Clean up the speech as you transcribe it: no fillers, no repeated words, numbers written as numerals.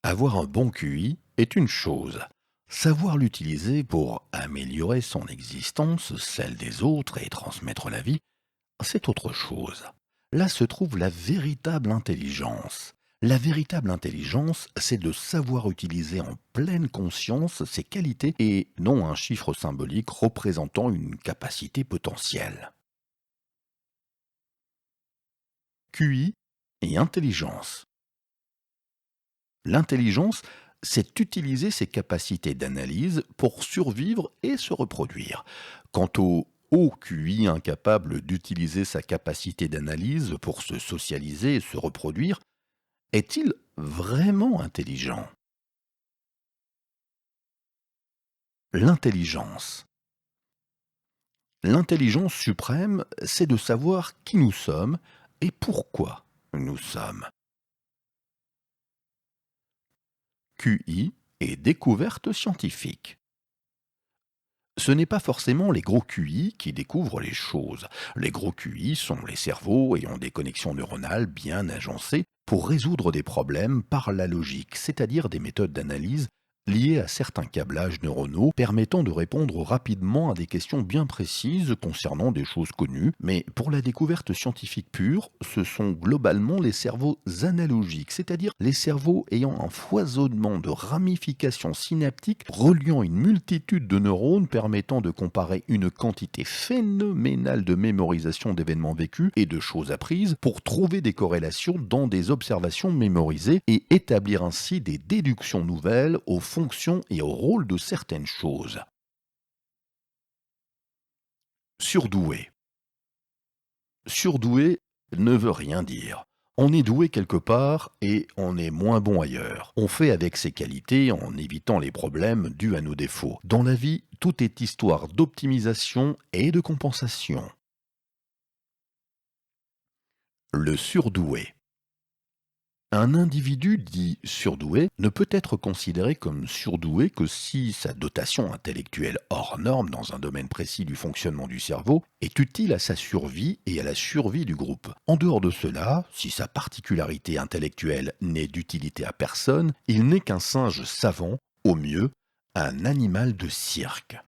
Avoir un bon QI est une chose. Savoir l'utiliser pour améliorer son existence, celle des autres et transmettre la vie, c'est autre chose. Là se trouve la véritable intelligence. La véritable intelligence, c'est de savoir utiliser en pleine conscience ses qualités et non un chiffre symbolique représentant une capacité potentielle. QI et intelligence. L'intelligence, c'est utiliser ses capacités d'analyse pour survivre et se reproduire. Quant au haut QI incapable d'utiliser sa capacité d'analyse pour se socialiser et se reproduire, est-il vraiment intelligent? L'intelligence. L'intelligence suprême, c'est de savoir qui nous sommes et pourquoi nous sommes. QI et découverte scientifique. Ce n'est pas forcément les gros QI qui découvrent les choses. Les gros QI sont les cerveaux ayant des connexions neuronales bien agencées pour résoudre des problèmes par la logique, c'est-à-dire des méthodes d'analyse liées à certains câblages neuronaux permettant de répondre rapidement à des questions bien précises concernant des choses connues. Mais pour la découverte scientifique pure, ce sont globalement les cerveaux analogiques, c'est-à-dire les cerveaux ayant un foisonnement de ramifications synaptiques reliant une multitude de neurones permettant de comparer une quantité phénoménale de mémorisation d'événements vécus et de choses apprises pour trouver des corrélations dans des observations mémorisées et établir ainsi des déductions nouvelles aux fonctions et au rôle de certaines choses. Surdoué. Surdoué ne veut rien dire. On est doué quelque part et on est moins bon ailleurs. On fait avec ses qualités en évitant les problèmes dus à nos défauts. Dans la vie, tout est histoire d'optimisation et de compensation. Le surdoué. Un individu dit surdoué ne peut être considéré comme surdoué que si sa dotation intellectuelle hors norme dans un domaine précis du fonctionnement du cerveau est utile à sa survie et à la survie du groupe. En dehors de cela, si sa particularité intellectuelle n'est d'utilité à personne, il n'est qu'un singe savant, au mieux, un animal de cirque.